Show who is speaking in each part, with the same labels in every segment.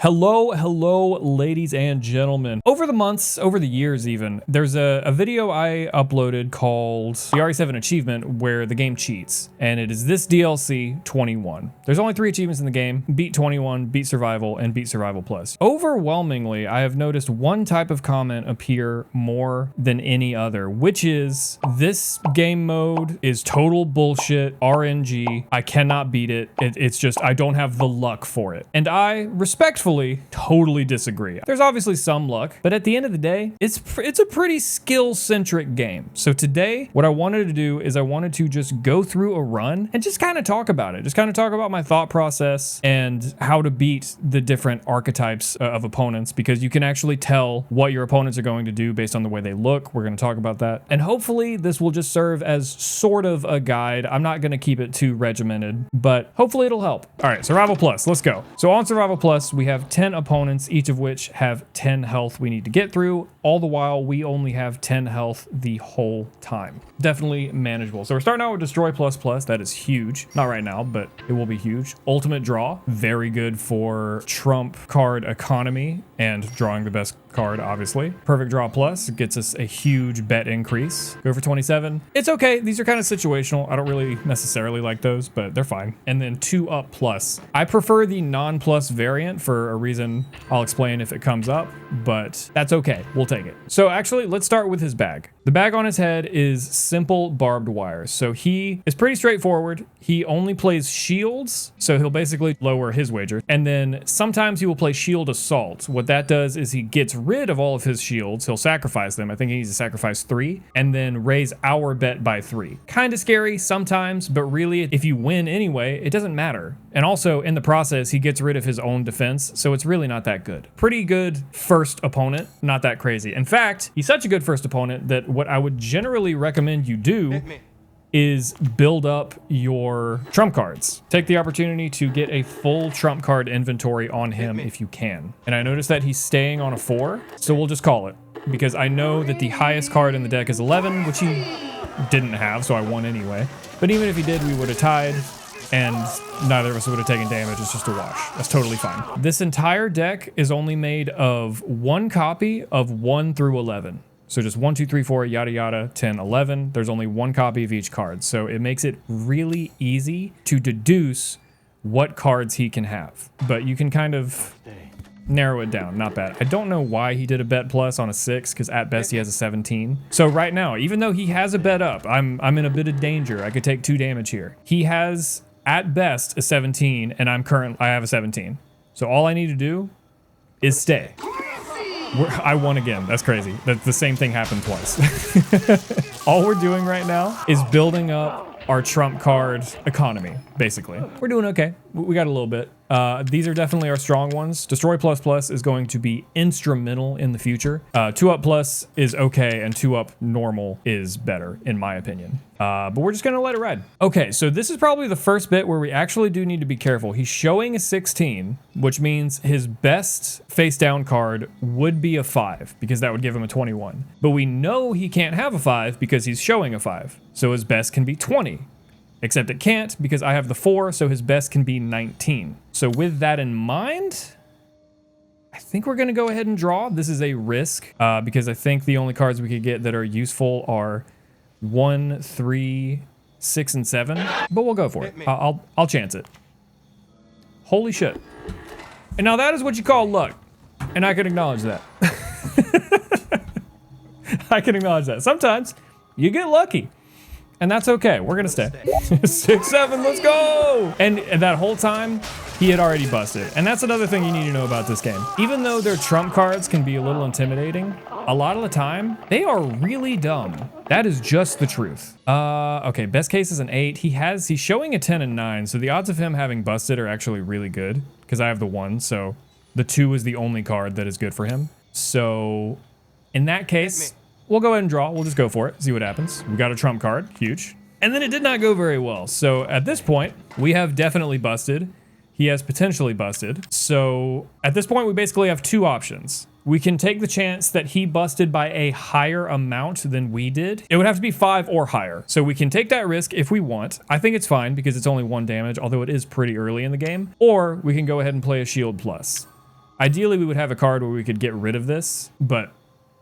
Speaker 1: Hello, ladies and gentlemen. Over the months, over the years even, there's a video I uploaded called the RE7 achievement where the game cheats, and it is this DLC 21. There's only 3 achievements in the game: beat 21, beat survival, and beat survival plus. Overwhelmingly, I have noticed one type of comment appear more than any other, which is this game mode is total bullshit, RNG, I cannot beat it. It's just, I don't have the luck for it. And I respectfully totally disagree. There's obviously some luck, but at the end of the day, it's a pretty skill-centric game. So today, what I wanted to do is I wanted to just go through a run and just kind of talk about it. Just kind of talk about my thought process and how to beat the different archetypes of opponents, because you can actually tell what your opponents are going to do based on the way they look. We're going to talk about that. And hopefully this will just serve as sort of a guide. I'm not going to keep it too regimented, but hopefully it'll help. All right, Survival Plus, let's go. So on Survival Plus, we have 10 opponents, each of which have 10 health we need to get through. All the while, we only have 10 health the whole time. Definitely manageable. So we're starting out with Destroy Plus Plus. That is huge. Not right now, but it will be huge. Ultimate Draw, very good for trump card economy and drawing the best card, obviously. Perfect Draw Plus gets us a huge bet increase. Go for 27. It's okay. These are kind of situational. I don't really necessarily like those, but they're fine. And then 2 Up Plus. I prefer the non-plus variant for a reason I'll explain if it comes up, but that's okay. We'll take it. So actually, let's start with his bag. The bag on his head is simple barbed wire. So he is pretty straightforward. He only plays shields, so he'll basically lower his wager. And then sometimes he will play shield assault. What that does is he gets rid of all of his shields. He'll sacrifice them. I think he needs to sacrifice 3 and then raise our bet by 3. Kind of scary sometimes, but really if you win anyway, it doesn't matter. And also in the process, he gets rid of his own defense. So it's really not that good. Pretty good first opponent, not that crazy. In fact, he's such a good first opponent that what I would generally recommend you do is build up your trump cards. Take the opportunity to get a full trump card inventory on him if you can. And I noticed that he's staying on a 4, so we'll just call it, because I know that the highest card in the deck is 11, which he didn't have, so I won anyway. But even if he did, we would have tied, and neither of us would have taken damage. It's just a wash. That's totally fine. This entire deck is only made of 1 copy of 1 through 11. So just 1, 2, 3, 4, yada, yada, 10, 11. There's only 1 copy of each card. So it makes it really easy to deduce what cards he can have. But you can kind of narrow it down. Not bad. I don't know why he did a bet plus on a 6, because at best he has a 17. So right now, even though he has a bet up, I'm in a bit of danger. I could take 2 damage here. He has at best a 17, and I have a 17. So all I need to do is stay. I won again. That's crazy. The same thing happened twice. All we're doing right now is building up our trump card economy, basically. We're doing okay. We got a little bit. These are definitely our strong ones. Destroy Plus Plus is going to be instrumental in the future. 2 Up Plus is okay, and 2 Up Normal is better, in my opinion. But we're just gonna let it ride. Okay, so this is probably the first bit where we actually do need to be careful. He's showing a 16, which means his best face down card would be a 5, because that would give him a 21. But we know he can't have a 5 because he's showing a 5. So his best can be 20. Except it can't, because I have the 4, so his best can be 19. So with that in mind, I think we're gonna go ahead and draw. This is a risk, because I think the only cards we could get that are useful are 1, 3, 6, and 7. But we'll go for it. I'll chance it. Holy shit. And now that is what you call luck. And I can acknowledge that. I can acknowledge that. Sometimes you get lucky. And that's okay. We're gonna stay. 6, 7, let's go! And that whole time, he had already busted. And that's another thing you need to know about this game. Even though their trump cards can be a little intimidating, a lot of the time, they are really dumb. That is just the truth. Okay, best case is an 8. He's showing a 10 and 9, so the odds of him having busted are actually really good, because I have the 1, so the 2 is the only card that is good for him. So, in that case, we'll go ahead and draw. We'll just go for it, see what happens. We got a trump card, huge. And then it did not go very well. So at this point, we have definitely busted. He has potentially busted. So at this point, we basically have 2 options. We can take the chance that he busted by a higher amount than we did. It would have to be 5 or higher. So we can take that risk if we want. I think it's fine because it's only 1 damage, although it is pretty early in the game. Or we can go ahead and play a shield plus. Ideally, we would have a card where we could get rid of this, but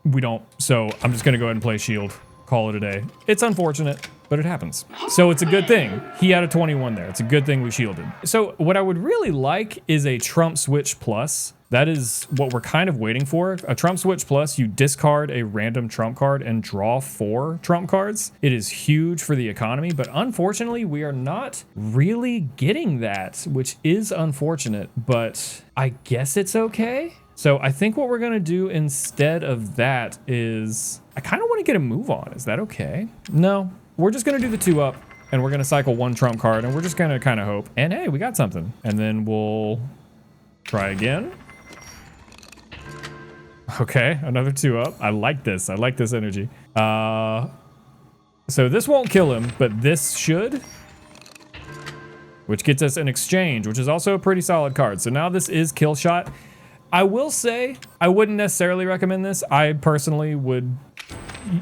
Speaker 1: we don't. So I'm just going to go ahead and play shield. Call it a day. It's unfortunate, but it happens. So it's a good thing. He had a 21 there. It's a good thing we shielded. So what I would really like is a Trump Switch Plus. That is what we're kind of waiting for. A Trump Switch Plus, you discard a random Trump card and draw 4 Trump cards. It is huge for the economy, but unfortunately, we are not really getting that, which is unfortunate, but I guess it's okay. So I think what we're gonna do instead of that is, I kind of want to get a move on. Is that okay? No, we're just gonna do the 2-up and we're gonna cycle 1 Trump card and we're just gonna kind of hope. And hey, we got something. And then we'll try again. Okay, another 2-up. I like this. I like this energy. So this won't kill him, but this should. Which gets us an exchange, which is also a pretty solid card. So now this is kill shot. I will say, I wouldn't necessarily recommend this. I personally would,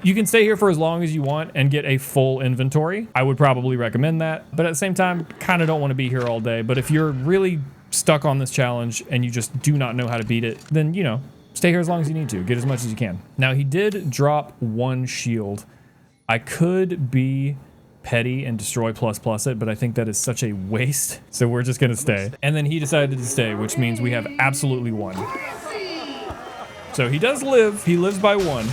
Speaker 1: you can stay here for as long as you want and get a full inventory. I would probably recommend that, but at the same time, kind of don't want to be here all day. But if you're really stuck on this challenge and you just do not know how to beat it, then, you know, stay here as long as you need to. Get as much as you can. Now, he did drop 1 shield. I could be petty and destroy ++ it, but I think that is such a waste. So we're just gonna stay. And then he decided to stay, which means we have absolutely won. So he does live. He lives by 1,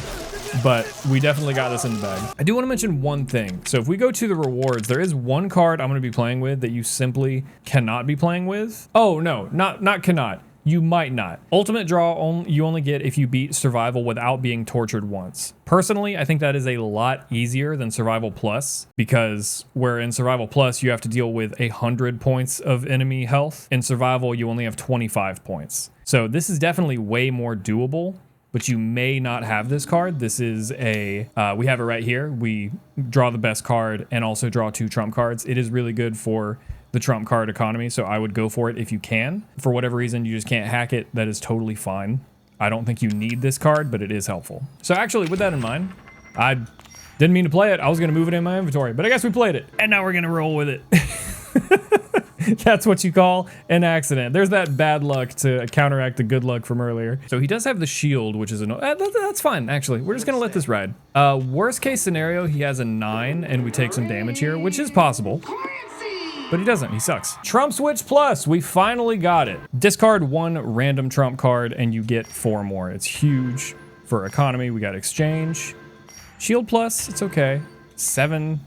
Speaker 1: but we definitely got this in the bag. I do want to mention one thing. So if we go to the rewards, there is 1 card I'm going to be playing with that you simply cannot be playing with. Oh no, not cannot. You might not. Ultimate draw you only get if you beat survival without being tortured once. Personally, I think that is a lot easier than survival plus, because where in survival plus you have to deal with 100 points of enemy health, in survival you only have 25 points. So this is definitely way more doable, but you may not have this card. This is a, we have it right here. We draw the best card and also draw 2 trump cards. It is really good for the trump card economy, so I would go for it if you can. For whatever reason, you just can't hack it. That is totally fine. I don't think you need this card, but it is helpful. So actually, with that in mind, I didn't mean to play it. I was gonna move it in my inventory, but I guess we played it, and now we're gonna roll with it. That's what you call an accident. There's that bad luck to counteract the good luck from earlier. So he does have the shield, which is that's fine, actually. We're just gonna let this ride. Worst case scenario, he has a 9, and we take some damage here, which is possible. But he doesn't, he sucks. Trump Switch Plus, we finally got it. Discard 1 random trump card and you get 4 more. It's huge for economy. We got exchange. Shield Plus, it's okay. 7.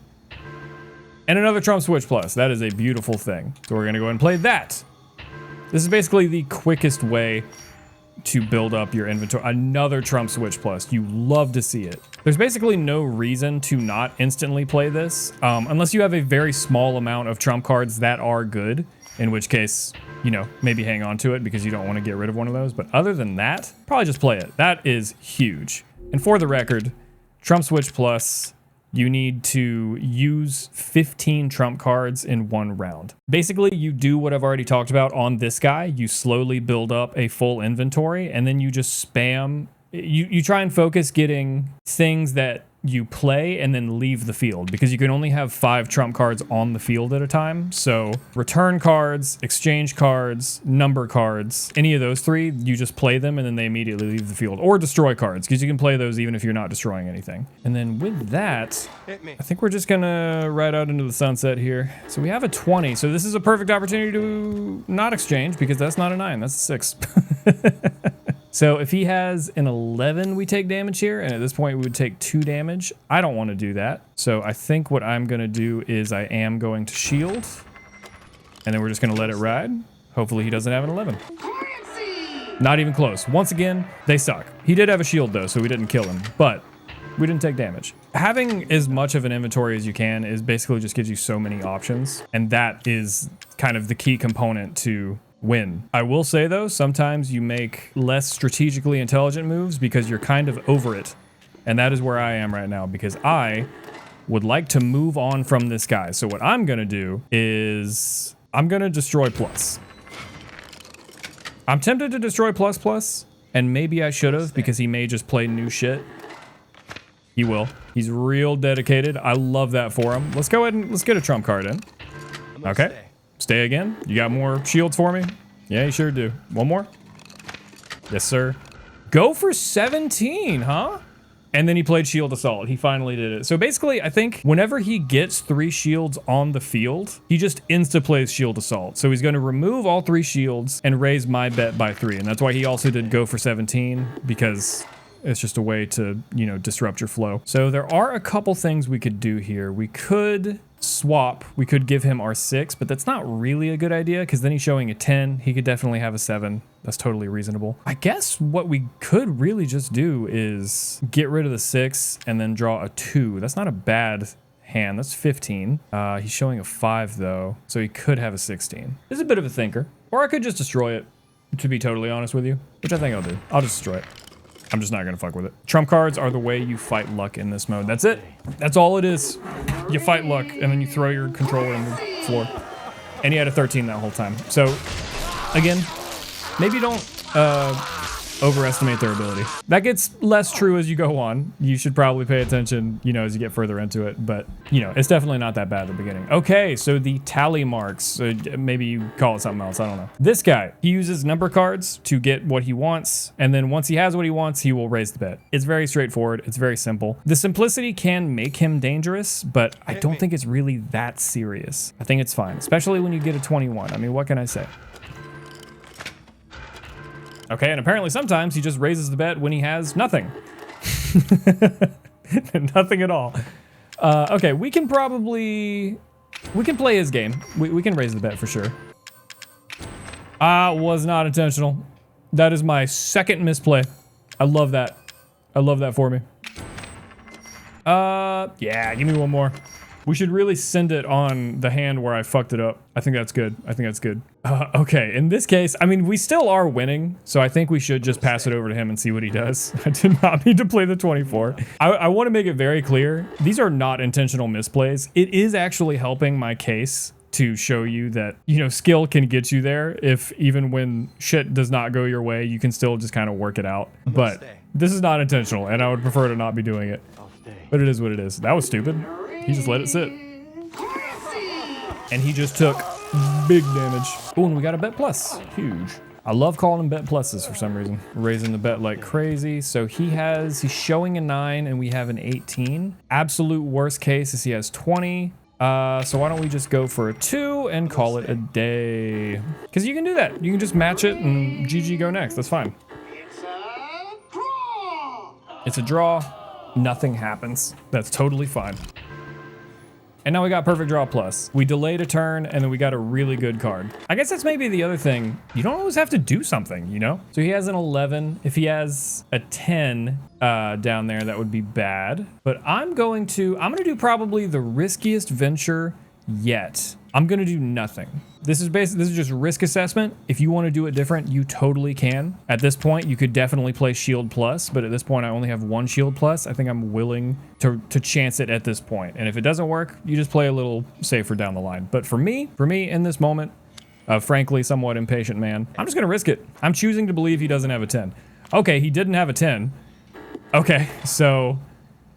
Speaker 1: And another Trump Switch Plus. That is a beautiful thing. So we're gonna go ahead and play that. This is basically the quickest way to build up your inventory. Another Trump Switch Plus. You love to see it. There's basically no reason to not instantly play this, unless you have a very small amount of trump cards that are good, in which case, you know, maybe hang on to it because you don't want to get rid of one of those. But other than that, probably just play it. That is huge. And for the record, Trump Switch Plus, you need to use 15 trump cards in 1 round. Basically, you do what I've already talked about on this guy. You slowly build up a full inventory, and then you just spam. You try and focus getting things that you play and then leave the field, because you can only have 5 trump cards on the field at a time. So return cards, exchange cards, number cards, any of those 3, you just play them and then they immediately leave the field. Or destroy cards, because you can play those even if you're not destroying anything. And then with that, I think we're just gonna ride out into the sunset here. So we have a 20, so this is a perfect opportunity to not exchange, because that's not a 9, that's a 6. So if he has an 11, we take damage here, and at this point we would take 2 damage. I don't want to do that. So I think what I'm going to do is I am going to shield, and then we're just going to let it ride. Hopefully he doesn't have an 11. Not even close. Once again, they suck. He did have a shield though, so we didn't kill him, but we didn't take damage. Having as much of an inventory as you can is basically just gives you so many options, and that is kind of the key component to win. I will say though, sometimes you make less strategically intelligent moves because you're kind of over it. And that is where I am right now, because I would like to move on from this guy. So what I'm gonna do is I'm gonna destroy plus. I'm tempted to destroy plus, and maybe I should have, because he may just play new shit. He will. He's real dedicated. I love that for him. Let's go ahead and let's get a trump card in. Okay. Stay again. You got more shields for me? Yeah, you sure do. 1 more. Yes, sir. Go for 17, huh? And then he played Shield Assault. He finally did it. So basically, I think whenever he gets 3 shields on the field, he just insta-plays Shield Assault. So he's going to remove all 3 shields and raise my bet by 3. And that's why he also did go for 17, because it's just a way to, you know, disrupt your flow. So there are a couple things we could do here. We could swap. We could give him our 6, but that's not really a good idea because then he's showing a 10. He could definitely have a 7. That's totally reasonable. I guess what we could really just do is get rid of the 6 and then draw a 2. That's not a bad hand. That's 15. He's showing a 5 though, so he could have a 16. This is a bit of a thinker. Or I could just destroy it, to be totally honest with you, which I think I'll do. I'll just destroy it. I'm just not gonna fuck with it. Trump cards are the way you fight luck in this mode. That's it. That's all it is. You fight luck and then you throw your controller on the floor. And he had a 13 that whole time. So again, maybe don't overestimate their ability. That gets less true as you go on. You should probably pay attention, you know, as you get further into it, but you know, it's definitely not that bad at the beginning. Okay, so the tally marks, maybe you call it something else, I don't know. This guy, he uses number cards to get what he wants, and then once he has what he wants, he will raise the bet. It's very straightforward, it's very simple. The simplicity can make him dangerous, but I don't think it's really that serious. I think it's fine, especially when you get a 21. I mean, what can I say? Okay, and apparently sometimes he just raises the bet when he has nothing. Nothing at all. Okay, we can play his game. We can raise the bet for sure. Was not intentional. That is my second misplay. I love that. I love that for me. Yeah, give me one more. We should really send it on the hand where I fucked it up. I think that's good. I think that's good. Okay, in this case, I mean, we still are winning, so I think we should just pass it over to him and see what he does. I did not need to play the 24. I want to make it very clear. These are not intentional misplays. It is actually helping my case to show you that, you know, skill can get you there if even when shit does not go your way, you can still just kind of work it out. But this is not intentional, and I would prefer to not be doing it. But it is what it is. That was stupid. He just let it sit. And he just took big damage. Oh, and we got a bet plus. Huge. I love calling them bet pluses for some reason. Raising the bet like crazy. So he's showing a 9 and we have an 18. Absolute worst case is he has 20. So why don't we just go for a 2 and call it a day? Because you can do that. You can just match it and GG go next. That's fine. It's a draw. Nothing happens. That's totally fine. And now we got perfect draw plus. We delayed a turn and then we got a really good card. I guess that's maybe the other thing. You don't always have to do something, you know? So he has an 11. If he has a 10 down there, that would be bad. But I'm gonna do probably the riskiest venture yet. I'm gonna do nothing. This is just risk assessment. If you want to do it different, you totally can. At this point, you could definitely play shield plus, but at this point I only have 1 shield plus. I think I'm willing to chance it at this point. And if it doesn't work, you just play a little safer down the line. But for me in this moment, frankly, somewhat impatient man, I'm just gonna risk it. I'm choosing to believe he doesn't have a 10. Okay, he didn't have a 10. Okay, so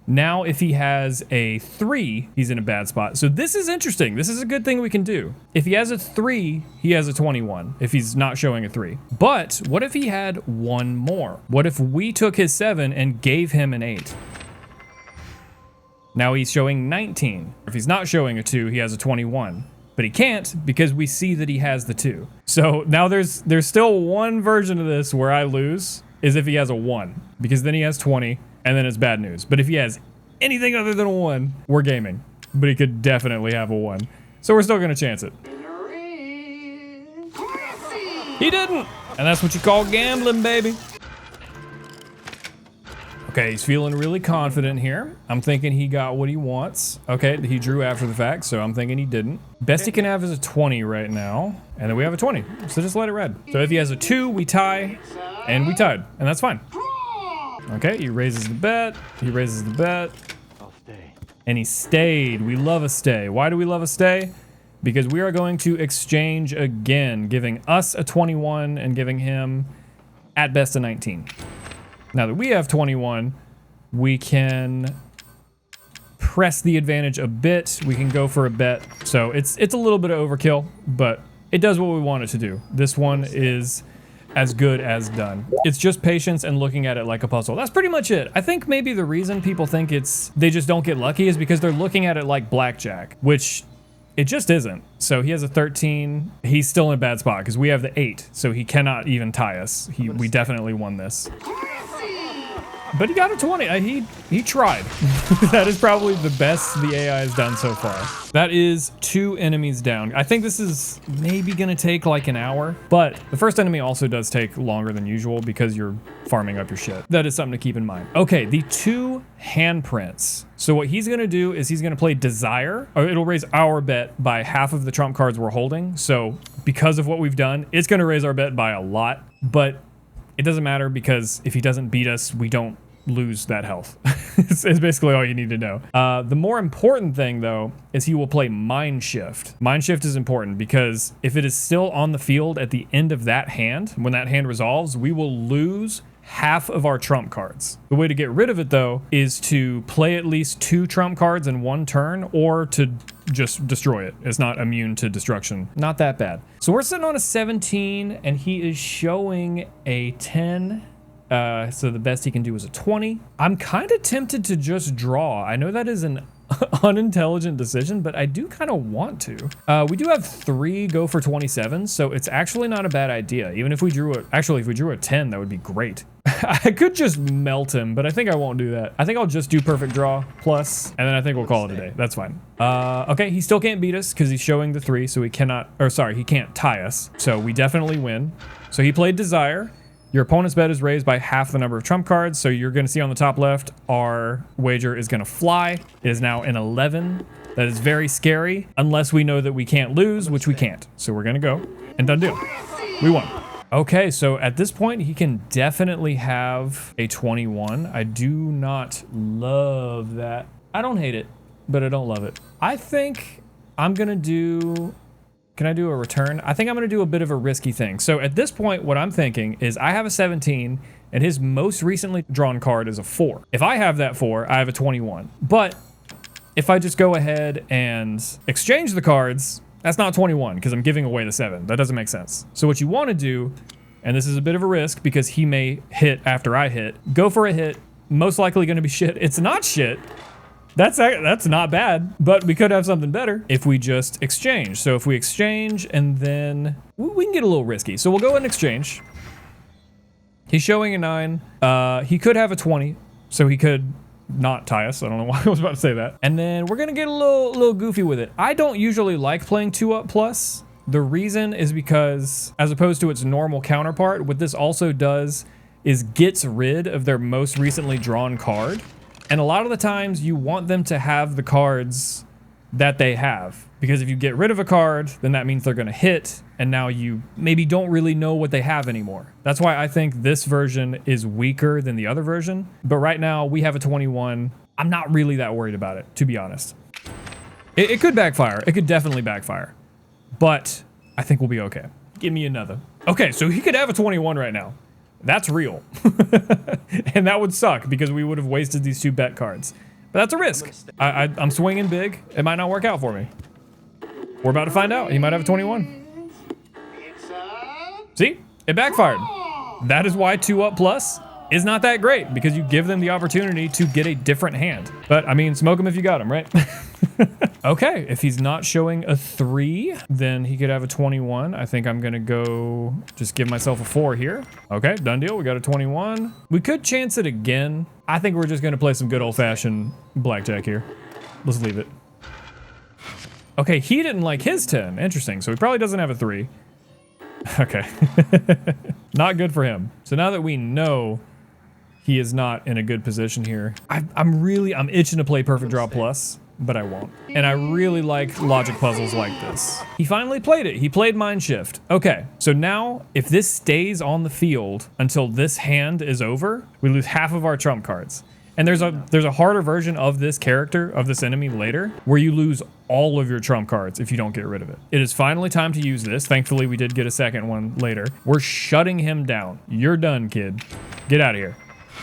Speaker 1: now if he has a 3, he's in a bad spot. So this is interesting. This is a good thing we can do. If he has a 3, he has a 21 if he's not showing a 3. But what if he had 1 more? What if we took his 7 and gave him an 8? Now he's showing 19. If he's not showing a 2, he has a 21. But he can't because we see that he has the 2. So now there's still one version of this where I lose, is if he has a 1. Because then he has 20. And then it's bad news. But if he has anything other than a 1, we're gaming. But he could definitely have a 1. So we're still gonna chance it. He didn't! And that's what you call gambling, baby. Okay, he's feeling really confident here. I'm thinking he got what he wants. Okay, he drew after the fact, so I'm thinking he didn't. Best he can have is a 20 right now. And then we have a 20, so just let it ride. So if he has a 2, we tie, and we tied, and that's fine. Okay, he raises the bet. He raises the bet.
Speaker 2: I'll stay.
Speaker 1: And he stayed. We love a stay. Why do we love a stay? Because we are going to exchange again, giving us a 21 and giving him at best a 19. Now that we have 21, we can press the advantage a bit. We can go for a bet. So it's a little bit of overkill, but it does what we want it to do. This one is as good as done. It's just patience and looking at it like a puzzle. That's pretty much it. I think maybe the reason people think they just don't get lucky is because they're looking at it like blackjack, which it just isn't. So he has a 13. He's still in a bad spot because we have the 8, so he cannot even tie us. We definitely won this. But he got a 20. He tried. That is probably the best the AI has done so far. That is 2 enemies down. I think this is maybe gonna take like an hour, but the first enemy also does take longer than usual because you're farming up your shit. That is something to keep in mind. Okay, the 2 handprints. So what he's gonna do is he's gonna play Desire, or it'll raise our bet by half of the trump cards we're holding. So because of what we've done, it's gonna raise our bet by a lot, but it doesn't matter because if he doesn't beat us, we don't lose that health. It's basically all you need to know. The more important thing though is he will play Mind Shift. Mind Shift is important because if it is still on the field at the end of that hand, when that hand resolves, we will lose half of our trump cards. The way to get rid of it though is to play at least 2 trump cards in one turn or to just destroy it. It's not immune to destruction. Not that bad. So we're sitting on a 17 and he is showing a 10. So the best he can do is a 20. I'm kind of tempted to just draw. I know that is an unintelligent decision, but I do kind of want to. We do have 3 go for 27, so it's actually not a bad idea. Even if we drew if we drew a 10, that would be great. I could just melt him, but I think I won't do that. I think I'll just do perfect draw plus, and then I think we'll call it a day. That's fine. Okay, he still can't beat us because he's showing the 3, so he can't tie us. So we definitely win. So he played Desire. Your opponent's bet is raised by half the number of trump cards, so you're going to see on the top left, our wager is going to fly. It is now an 11. That is very scary, unless we know that we can't lose, which we can't. So we're going to go, and done deal. We won. Okay, so at this point, he can definitely have a 21. I do not love that. I don't hate it, but I don't love it. I think I'm going to do... Can I do a return? I think I'm gonna do a bit of a risky thing. So at this point, what I'm thinking is I have a 17 and his most recently drawn card is a 4. If I have that 4, I have a 21. But if I just go ahead and exchange the cards, that's not 21 because I'm giving away the 7. That doesn't make sense. So what you wanna do, and this is a bit of a risk because he may hit after I hit, go for a hit, most likely gonna be shit. It's not shit. That's not bad, but we could have something better if we just exchange. So if we exchange and then we can get a little risky. So we'll go and exchange. He's showing a 9. He could have a 20, so he could not tie us. I don't know why I was about to say that. And then we're gonna get a little goofy with it. I don't usually like playing 2-up plus. The reason is because as opposed to its normal counterpart, what this also does is gets rid of their most recently drawn card. And a lot of the times you want them to have the cards that they have, because if you get rid of a card, then that means they're gonna hit, and now you maybe don't really know what they have anymore. That's why I think this version is weaker than the other version. But right now we have a 21. I'm not really that worried about it, to be honest. It could backfire. It could definitely backfire, but I think we'll be okay. Give me another. Okay, so he could have a 21 right now. That's real. And that would suck because we would have wasted these 2 bet cards. But that's a risk. I'm swinging big. It might not work out for me. We're about to find out. He might have a 21. See? It backfired. That is why 2-up plus is not that great because you give them the opportunity to get a different hand. But I mean, smoke him if you got him, right? Okay, if he's not showing a 3, then he could have a 21. I think I'm gonna go just give myself a 4 here. Okay, done deal, we got a 21. We could chance it again. I think we're just gonna play some good old-fashioned blackjack here. Let's leave it. Okay, he didn't like his 10, interesting. So he probably doesn't have a 3. Okay, not good for him. So now that we know he is not in a good position here, I'm itching to play perfect draw plus, but I won't. And I really like logic puzzles like this. He finally played it. He played Mind Shift. Okay, so now if this stays on the field until this hand is over, we lose half of our trump cards. And there's a harder version of this character, of this enemy later, where you lose all of your trump cards if you don't get rid of it. It is finally time to use this. Thankfully, we did get a second one later. We're shutting him down. You're done, kid. Get out of here.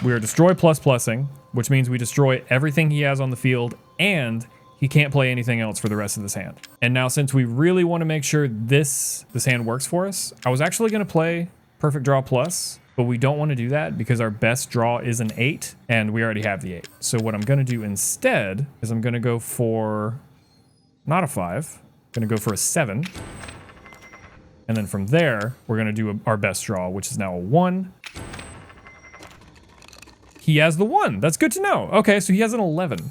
Speaker 1: We are destroy plus plussing, which means we destroy everything he has on the field, and he can't play anything else for the rest of this hand. And now, since we really want to make sure this hand works for us, I was actually going to play perfect draw plus, but we don't want to do that because our best draw is an 8 and we already have the 8. So what I'm going to do instead is I'm going to go for not a 5. I'm going to go for a 7. And then from there, we're going to do our best draw, which is now a 1. He has the 1. That's good to know. Okay, so he has an 11.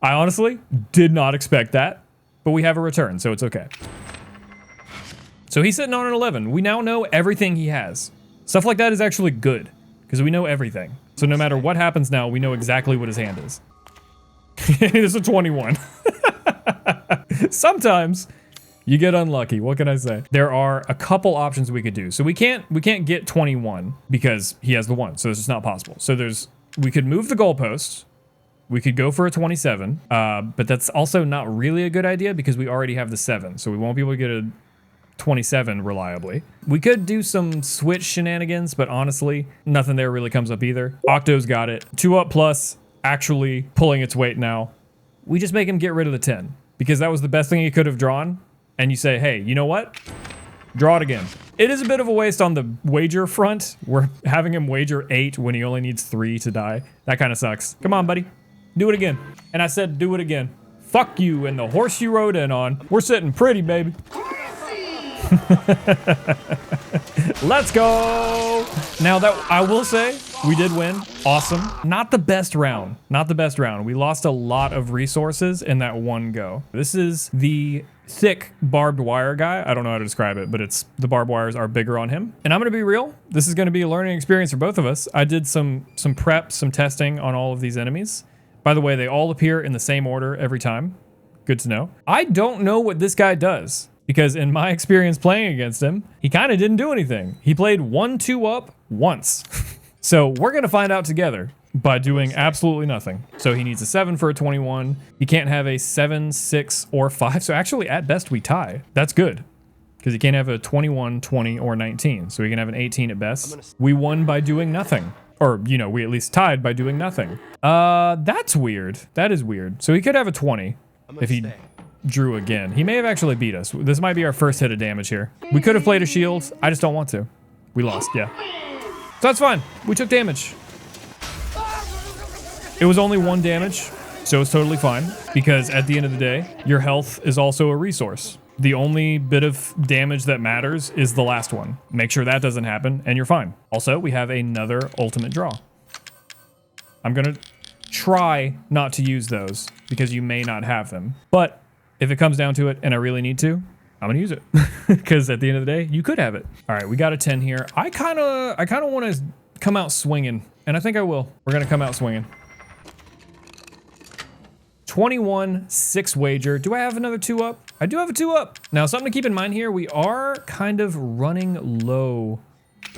Speaker 1: I honestly did not expect that, but we have a return, so it's okay. So he's sitting on an 11. We now know everything he has. Stuff like that is actually good, because we know everything. So no matter what happens now, we know exactly what his hand is. It's a 21. Sometimes you get unlucky. What can I say? There are a couple options we could do. So we can't get 21 because he has the 1. So it's just not possible. So we could move the goalposts. We could go for a 27, but that's also not really a good idea because we already have the 7. So we won't be able to get a 27 reliably. We could do some switch shenanigans, but honestly, nothing there really comes up either. Octo's got it. 2 up plus actually pulling its weight now. We just make him get rid of the 10 because that was the best thing he could have drawn. And you say, hey, you know what? Draw it again. It is a bit of a waste on the wager front. We're having him wager 8 when he only needs 3 to die. That kind of sucks. Come on, buddy. Do it again. And I said, do it again. Fuck you and the horse you rode in on. We're sitting pretty, baby. Let's go. Now that I will say, we did win. Awesome. Not the best round. Not the best round. We lost a lot of resources in that one go. This is the thick barbed wire guy. I don't know how to describe it, but the barbed wires are bigger on him. And I'm gonna be real. This is gonna be a learning experience for both of us. I did some prep, some testing on all of these enemies. By the way, they all appear in the same order every time. Good to know. I don't know what this guy does because in my experience playing against him, he kind of didn't do anything. He played 1-2 up once. So we're gonna find out together by doing absolutely nothing. So he needs a 7 for a 21. He can't have a 7, 6, or 5. So actually at best we tie. That's good because he can't have a 21, 20, or 19. So he can have an 18 at best. We won by doing nothing. Or, you know, we at least tied by doing nothing. That's weird. That is weird. So he could have a 20 if he drew again. He may have actually beat us. This might be our first hit of damage here. We could have played a shield. I just don't want to. We lost, yeah. So that's fine. We took damage. It was only 1 damage, so it's totally fine. Because at the end of the day, your health is also a resource. The only bit of damage that matters is the last one. Make sure that doesn't happen, and you're fine. Also, we have another ultimate draw. I'm gonna try not to use those because you may not have them. But if it comes down to it and I really need to, I'm gonna use it. Because at the end of the day, you could have it. All right, we got a 10 here. I kinda wanna come out swinging, and I think I will. We're gonna come out swinging. 21, 6 wager. Do I have another 2 up? I do have a 2 up. Now, something to keep in mind here, we are kind of running low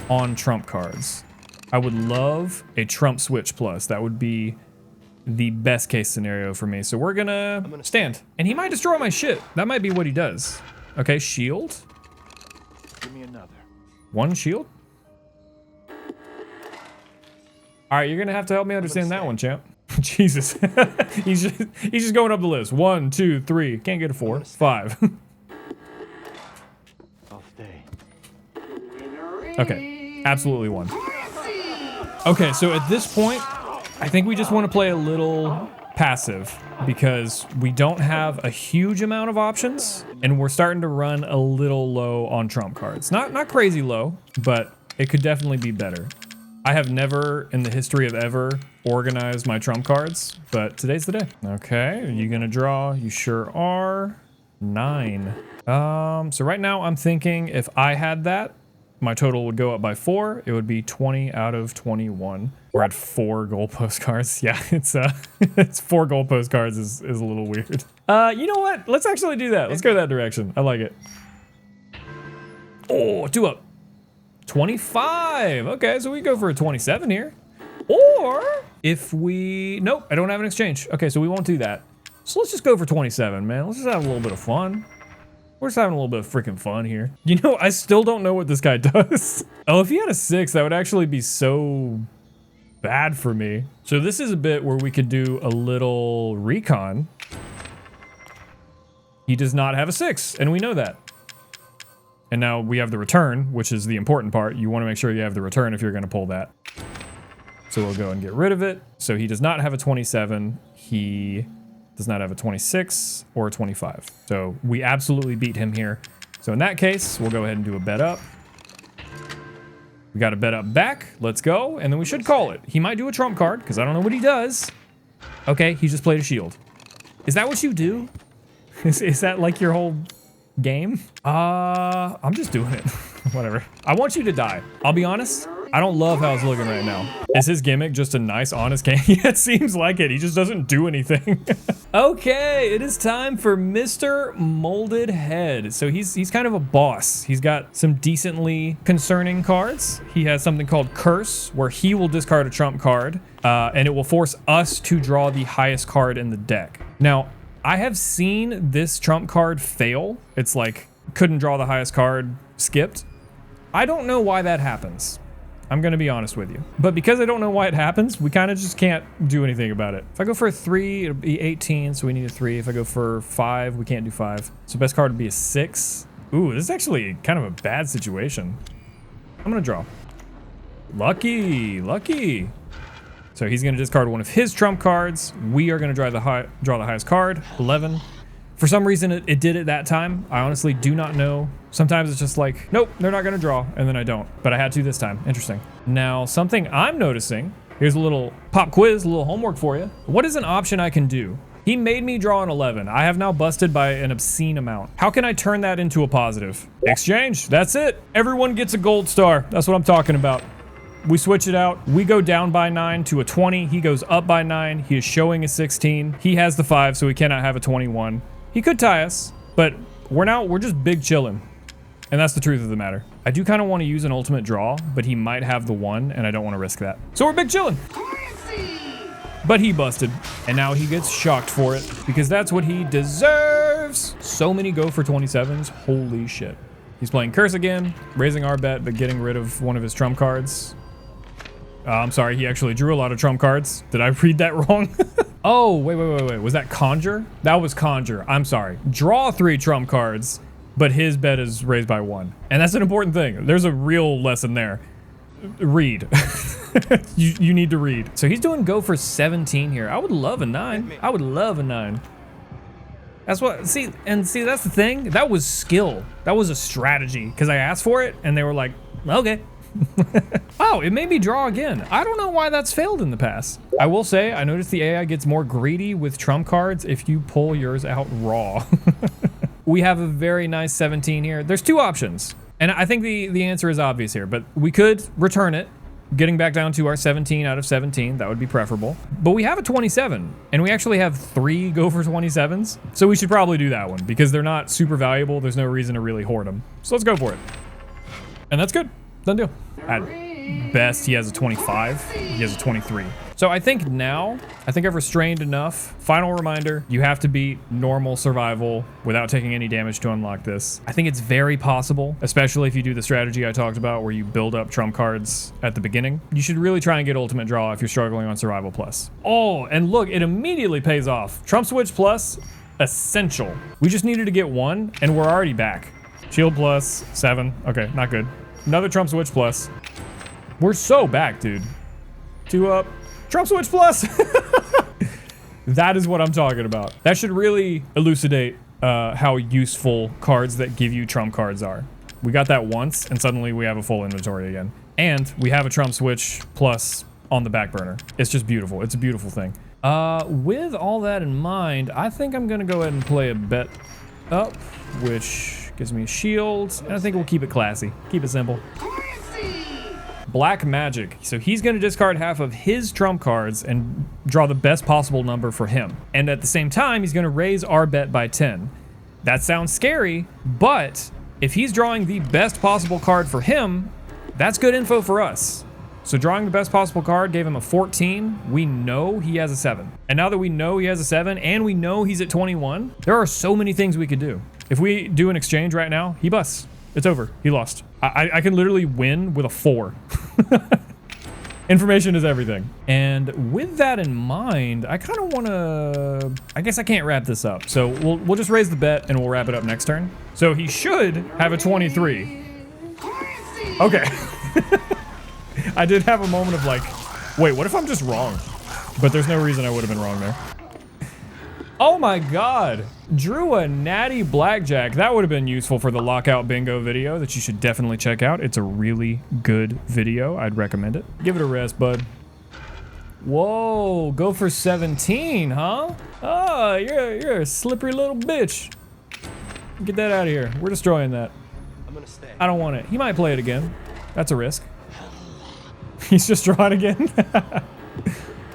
Speaker 1: on trump cards. I would love a trump switch plus. That would be the best case scenario for me. So we're gonna stand. And he might destroy my shit. That might be what he does. Okay, shield.
Speaker 2: Give me another.
Speaker 1: 1 shield. All right, you're gonna have to help me understand that one, champ. Jesus. he's just going up the list. 1, 2, 3. Can't get a 4. 5.
Speaker 2: I'll stay.
Speaker 1: Okay. Absolutely 1. Okay, so at this point, I think we just want to play a little passive because we don't have a huge amount of options and we're starting to run a little low on trump cards. Not crazy low, but it could definitely be better. I have never in the history of ever organized my trump cards, but today's the day. Okay, are you gonna draw? You sure are. 9. So right now I'm thinking if I had that, my total would go up by 4. It would be 20 out of 21. We're at 4 goalpost cards. Yeah, it's 4 goalpost cards is a little weird. You know what? Let's actually do that. Let's go that direction. I like it. Oh, 2 up. 25. Okay, so we go for a 27 here. Or if we... Nope, I don't have an exchange. Okay, so we won't do that. So let's just go for 27, man. Let's just have a little bit of fun. We're just having a little bit of freaking fun here. You know, I still don't know what this guy does. Oh, if he had a 6, that would actually be so bad for me. So this is a bit where we could do a little recon. He does not have a 6, and we know that. And now we have the return, which is the important part. You want to make sure you have the return if you're going to pull that. So we'll go and get rid of it. So he does not have a 27. He does not have a 26 or a 25. So we absolutely beat him here. So in that case, we'll go ahead and do a bet up. We got a bet up back. Let's go. And then we should call it. He might do a trump card because I don't know what he does. Okay, he just played a shield. Is that what you do? Is that like your whole game? I'm just doing it. Whatever. I want you to die. I'll be honest. I don't love how it's looking right now. Is his gimmick just a nice, honest game? Yeah, it seems like it. He just doesn't do anything. Okay, it is time for Mr. Molded Head. So he's kind of a boss. He's got some decently concerning cards. He has something called Curse, where he will discard a trump card, and it will force us to draw the highest card in the deck. Now, I have seen this trump card fail. It's like, couldn't draw the highest card, skipped. I don't know why that happens. I'm gonna be honest with you. But because I don't know why it happens, we kind of just can't do anything about it. If I go for a 3, it'll be 18, so we need a 3. If I go for 5, we can't do 5. So best card would be a 6. Ooh, this is actually kind of a bad situation. I'm gonna draw. Lucky, lucky. So he's gonna discard one of his trump cards. We are gonna draw the highest card, 11. For some reason, it did it that time. I honestly do not know. Sometimes it's just like, nope, they're not gonna draw, and then I don't. But I had to this time. Interesting. Now, something I'm noticing, here's a little pop quiz, a little homework for you. What is an option I can do? He made me draw an 11. I have now busted by an obscene amount. How can I turn that into a positive? Exchange, that's it. Everyone gets a gold star. That's what I'm talking about. We switch it out. We go down by 9 to a 20. He goes up by 9. He is showing a 16. He has the 5, so he cannot have a 21. He could tie us, but we're just big chilling. And that's the truth of the matter. I do kind of want to use an ultimate draw, but he might have the 1, and I don't want to risk that. So we're big chilling. But he busted, and now he gets shocked for it, because that's what he deserves. So many go for 27s. Holy shit. He's playing Curse again, raising our bet, but getting rid of one of his trump cards. I'm sorry, he actually drew a lot of trump cards. Did I read that wrong? Oh, wait. Was that Conjure? That was Conjure. I'm sorry. Draw 3 trump cards, but his bet is raised by 1. And that's an important thing. There's a real lesson there. Read. you need to read. So he's doing go for 17 here. I would love a 9. I would love a 9. That's what, see, that's the thing. That was skill. That was a strategy, because I asked for it, and they were like, okay. Oh, it made me draw again. I don't know why that's failed in the past. I will say, I noticed the AI gets more greedy with trump cards if you pull yours out raw. We have a very nice 17 here. There's 2 options, and I think the answer is obvious here, but we could return it, getting back down to our 17 out of 17. That would be preferable. But we have a 27, and we actually have 3 go for 27s, so we should probably do that one, because they're not super valuable. There's no reason to really hoard them. So let's go for it. And that's good. Done deal. At best, he has a 25. He has a 23. So I think I've restrained enough. Final reminder, you have to beat normal survival without taking any damage to unlock this. I think it's very possible, especially if you do the strategy I talked about where you build up trump cards at the beginning. You should really try and get ultimate draw if you're struggling on survival plus. Oh, and look, it immediately pays off. Trump switch plus, essential. We just needed to get 1, and we're already back. Shield plus, 7. Okay, not good. Another trump switch plus. We're so back, dude. 2 up. Trump switch plus. That is what I'm talking about. That should really elucidate how useful cards that give you trump cards are. We got that once, and suddenly we have a full inventory again. And we have a trump switch plus on the back burner. It's just beautiful. It's a beautiful thing. With all that in mind, I think I'm gonna go ahead and play a bet up, which gives me a shield, and I think we'll keep it classy. Keep it simple. Black Magic. So he's going to discard half of his trump cards and draw the best possible number for him. And at the same time, he's going to raise our bet by 10. That sounds scary, but if he's drawing the best possible card for him, that's good info for us. So drawing the best possible card gave him a 14. We know he has a 7. And now that we know he has a 7 and we know he's at 21, there are so many things we could do. If we do an exchange right now, he busts. It's over. He lost. I can literally win with a 4. Information is everything. And with that in mind, I kind of want to, I guess I can't wrap this up. So we'll just raise the bet and we'll wrap it up next turn. So he should have a 23. Okay. I did have a moment of like, wait, what if I'm just wrong? But there's no reason I would have been wrong there. Oh my God, drew a natty blackjack. That would have been useful for the lockout bingo video that you should definitely check out. It's a really good video. I'd recommend it. Give it a rest, bud. Whoa, go for 17, huh? Oh, you're a slippery little bitch. Get that out of here. We're destroying that.
Speaker 3: I'm gonna stay.
Speaker 1: I don't want it. He might play it again. That's a risk. He's just drawing again.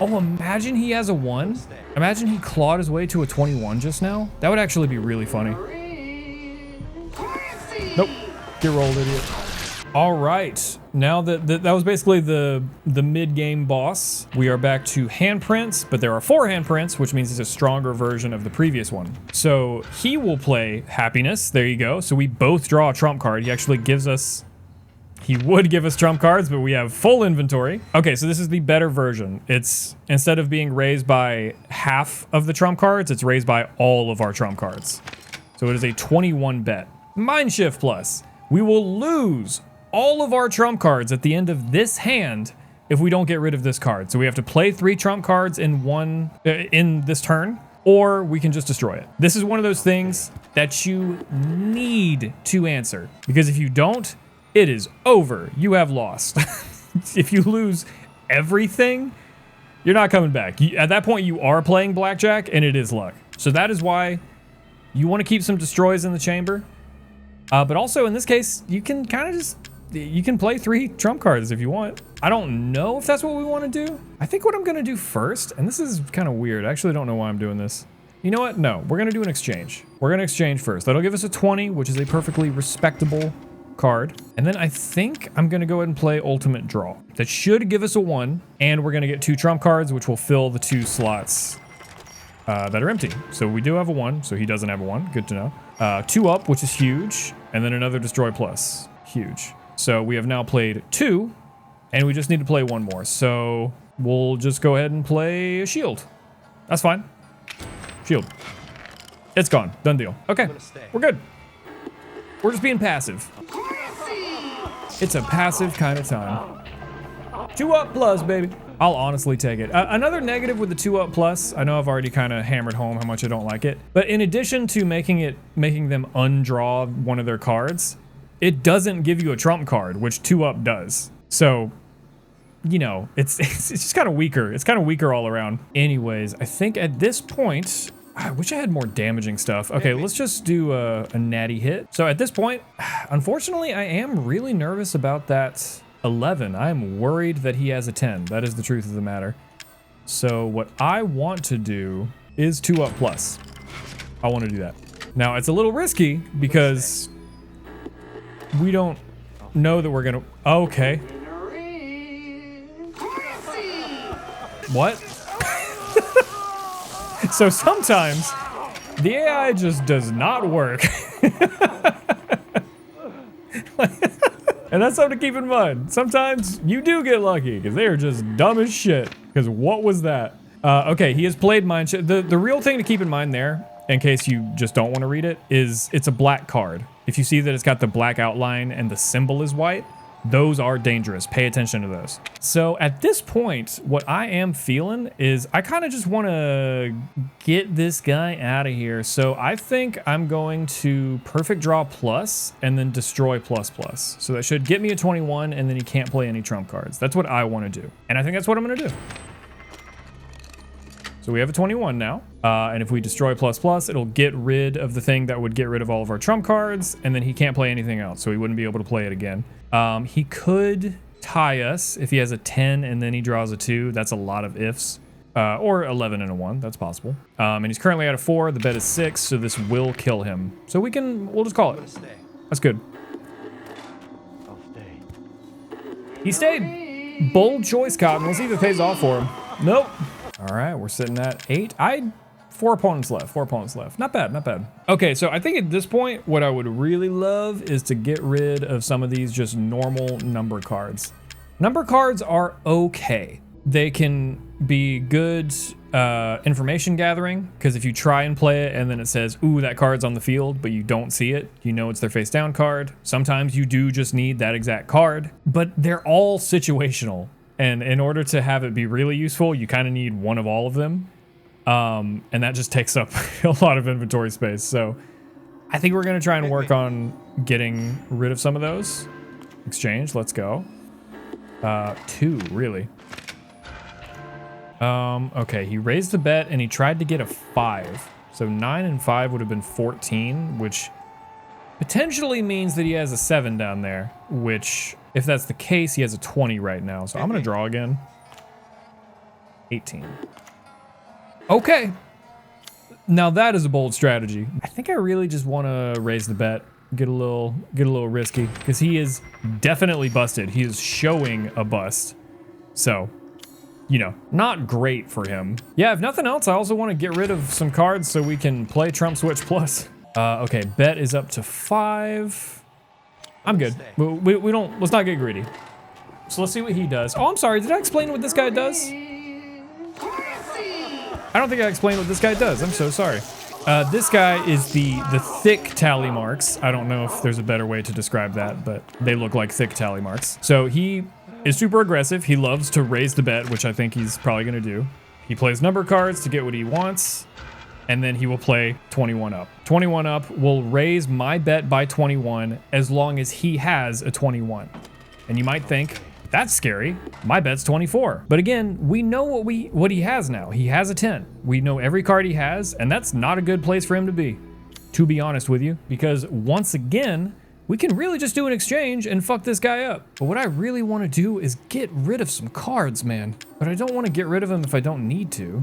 Speaker 1: Oh, imagine he has a 1. Imagine he clawed his way to a 21 just now. That would actually be really funny. Nope. Get rolled, idiot. All right. Now that was basically the mid-game boss. We are back to handprints, but there are 4 handprints, which means it's a stronger version of the previous one. So he will play happiness. There you go. So we both draw a trump card. He actually gives us... He would give us trump cards, but we have full inventory. Okay, so this is the better version. It's, instead of being raised by half of the trump cards, it's raised by all of our trump cards. So it is a 21 bet. Mindshift plus. We will lose all of our trump cards at the end of this hand if we don't get rid of this card. So we have to play 3 trump cards in this turn, or we can just destroy it. This is one of those things that you need to answer, because if you don't, it is over. You have lost. If you lose everything, you're not coming back. At that point, you are playing blackjack, and it is luck. So that is why you want to keep some destroys in the chamber. But also, in this case, you can kind of just... You can play 3 trump cards if you want. I don't know if that's what we want to do. I think what I'm going to do first, and this is kind of weird. I actually don't know why I'm doing this. You know what? No, we're going to do an exchange. We're going to exchange first. That'll give us a 20, which is a perfectly respectable card. And then I think I'm going to go ahead and play ultimate draw. That should give us a 1, and we're going to get 2 trump cards, which will fill the 2 slots that are empty. So we do have a 1, so he doesn't have a 1. Good to know. 2 up, which is huge, and then another destroy plus. Huge. So we have now played 2, and we just need to play 1 more. So we'll just go ahead and play a shield. That's fine. Shield. It's gone. Done deal. Okay, we're good. We're just being passive. It's a passive kind of time. 2 up plus, baby. I'll honestly take it. Another negative with the 2 up plus, I know I've already kind of hammered home how much I don't like it, but in addition to making them undraw one of their cards, it doesn't give you a trump card, which 2 up does. So, you know, it's just kind of weaker. It's kind of weaker all around. Anyways, I think at this point, I wish I had more damaging stuff. Okay, let's just do a natty hit. So at this point, unfortunately, I am really nervous about that 11. I'm worried that he has a 10. That is the truth of the matter. So what I want to do is 2 up plus. I want to do that. Now, it's a little risky because we don't know that we're gonna... Okay. What? So sometimes the AI just does not work. And that's something to keep in mind. Sometimes you do get lucky because they are just dumb as shit. Because what was that? Okay, he has played Mindshift. The real thing to keep in mind there, in case you just don't want to read it, is it's a black card. If you see that it's got the black outline and the symbol is white, those are dangerous. Pay attention to those. So at this point, what I am feeling is I kind of just want to get this guy out of here. So I think I'm going to perfect draw plus and then destroy plus plus. So that should get me a 21 and then he can't play any trump cards. That's what I want to do. And I think that's what I'm going to do. So we have a 21 now, and if we destroy plus plus, it'll get rid of the thing that would get rid of all of our trump cards, and then he can't play anything else, so he wouldn't be able to play it again. He could tie us if he has a 10 and then he draws a 2. That's a lot of ifs. Or 11 and a 1, that's possible. And he's currently at a 4, the bet is 6, so this will kill him. So we'll just call it. That's good.
Speaker 2: I'll stay.
Speaker 1: He stayed. Bold choice, Cotton. We'll see if it pays off for him. Nope. All right, we're sitting at 8. 4 opponents left. 4 opponents left. Not bad, not bad. Okay, so I think at this point, what I would really love is to get rid of some of these just normal number cards. Number cards are okay. They can be good information gathering, because if you try and play it and then it says, ooh, that card's on the field, but you don't see it, you know it's their face down card. Sometimes you do just need that exact card, but they're all situational. And in order to have it be really useful, you kind of need one of all of them. And that just takes up a lot of inventory space. So I think we're going to try and work on getting rid of some of those. Exchange, let's go. 2, really. Okay, he raised the bet and he tried to get a 5. So 9 and 5 would have been 14, which potentially means that he has a 7 down there, which, if that's the case, he has a 20 right now. So I'm going to draw again. 18. Okay. Now that is a bold strategy. I think I really just want to raise the bet, get a little risky, because he is definitely busted. He is showing a bust. So, you know, not great for him. Yeah, if nothing else, I also want to get rid of some cards so we can play Trump Switch Plus. Okay, bet is up to 5. I'm good. We don't, let's not get greedy. So let's see what he does. Oh, I'm sorry, did I explain what this guy does? I don't think I explained what this guy does. I'm so sorry. This guy is the thick tally marks. I don't know if there's a better way to describe that, but they look like thick tally marks. So he is super aggressive. He loves to raise the bet, which I think he's probably going to do. He plays number cards to get what he wants, and then he will play 21 up. 21 up will raise my bet by 21 as long as he has a 21. And you might think, that's scary. My bet's 24. But again, we know what he has now. He has a 10. We know every card he has, and that's not a good place for him to be honest with you, because once again, we can really just do an exchange and fuck this guy up. But what I really want to do is get rid of some cards, man. But I don't want to get rid of them if I don't need to.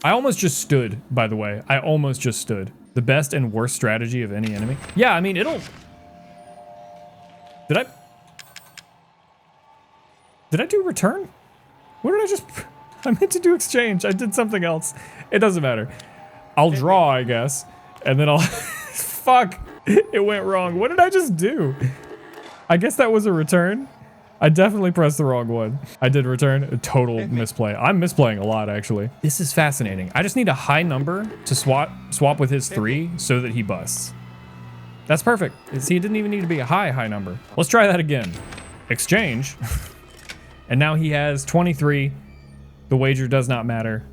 Speaker 1: I almost just stood, by the way. I almost just stood. The best and worst strategy of any enemy. Yeah, I mean, it'll... Did I do return? What did I just... I meant to do exchange. I did something else. It doesn't matter. I'll draw, I guess. And then I'll... Fuck. It went wrong. What did I just do? I guess that was a return. I definitely pressed the wrong one. I did return. A total misplay. I'm misplaying a lot, actually. This is fascinating. I just need a high number to swap with his 3 so that he busts. That's perfect. See, it didn't even need to be a high number. Let's try that again. Exchange. And now he has 23. The wager does not matter.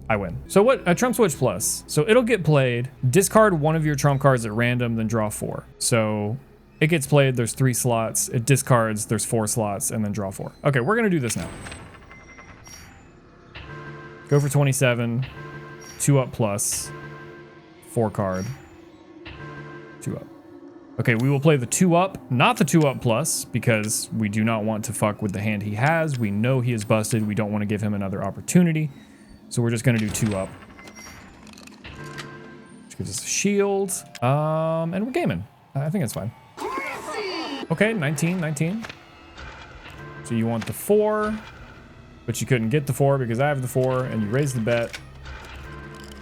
Speaker 1: I win. So what? A Trump Switch Plus. So it'll get played. Discard one of your trump cards at random, then draw 4. So it gets played. There's 3 slots. It discards. There's 4 slots, and then draw 4. Okay, we're gonna do this now. Go for 27. 2 up plus. 4 card. 2 up. Okay, we will play the 2 up, not the 2 up plus, because we do not want to fuck with the hand he has. We know he is busted. We don't want to give him another opportunity. So we're just going to do 2 up. Which gives us a shield. And we're gaming. I think that's fine. Okay, 19. So you want the 4, but you couldn't get the 4 because I have the 4, and you raise the bet.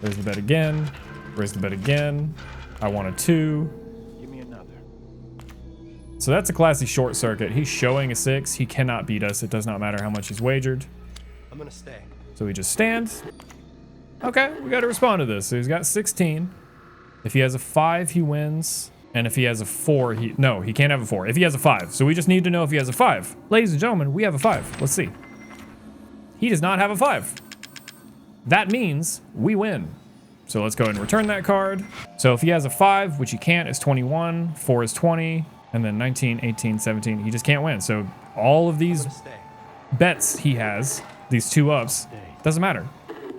Speaker 1: Raise the bet again. Raise the bet again. I want a 2. So that's a classy short circuit. He's showing a 6. He cannot beat us. It does not matter how much he's wagered.
Speaker 2: I'm gonna stay.
Speaker 1: So he just stands. Okay, we got to respond to this. So he's got 16. If he has a 5, he wins. And if he has a 4, no, he can't have a 4. If he has a 5. So we just need to know if he has a 5. Ladies and gentlemen, we have a 5. Let's see. He does not have a 5. That means we win. So let's go ahead and return that card. So if he has a 5, which he can't, is 21. 4 is 20. And then 19, 18, 17, he just can't win. So all of these bets he has, these 2 ups, doesn't matter.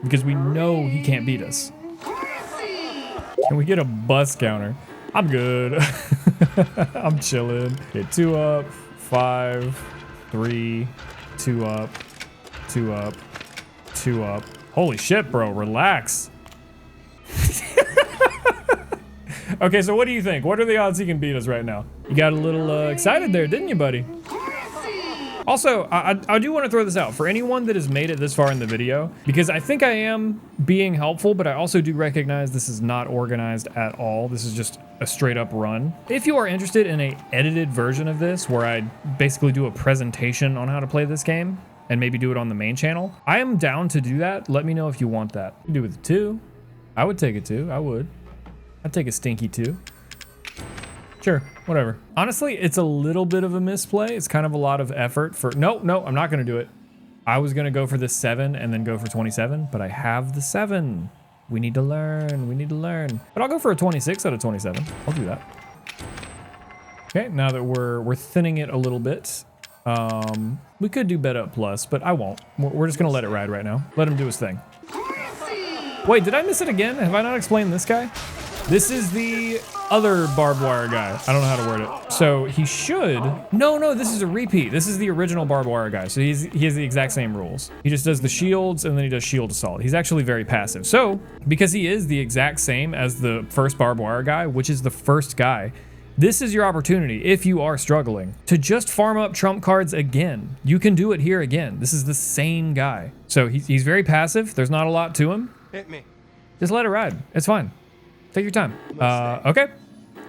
Speaker 1: Because we know he can't beat us. Can we get a bust counter? I'm good. I'm chilling. Okay, 2 up, 5, 3, 2 up, 2 up, 2 up. Holy shit, bro, relax. Okay, so what do you think? What are the odds he can beat us right now? You got a little excited there, didn't you, buddy? Also, I do want to throw this out for anyone that has made it this far in the video, because I think I am being helpful, but I also do recognize this is not organized at all. This is just a straight up run. If you are interested in a edited version of this, where I basically do a presentation on how to play this game and maybe do it on the main channel, I am down to do that. Let me know if you want that. You can do it with a 2. I would take a 2. I would. I'd take a stinky 2. Sure, whatever. Honestly, it's a little bit of a misplay. It's kind of a lot of effort for... No, I'm not going to do it. I was going to go for the 7 and then go for 27, but I have the 7. We need to learn. We need to learn. But I'll go for a 26 out of 27. I'll do that. Okay, now that we're thinning it a little bit, we could do bet up plus, but I won't. We're just going to let it ride right now. Let him do his thing. Wait, did I miss it again? Have I not explained this guy? This is the other barbed wire guy. I don't know how to word it. So he should... No, this is a repeat. This is the original barbed wire guy. So he has the exact same rules. He just does the shields and then he does shield assault. He's actually very passive. So because he is the exact same as the first barbed wire guy, which is the first guy, this is your opportunity, if you are struggling, to just farm up trump cards again. You can do it here again. This is the same guy. So he's very passive. There's not a lot to him.
Speaker 2: Hit me.
Speaker 1: Just let it ride. It's fine. Take your time. Okay.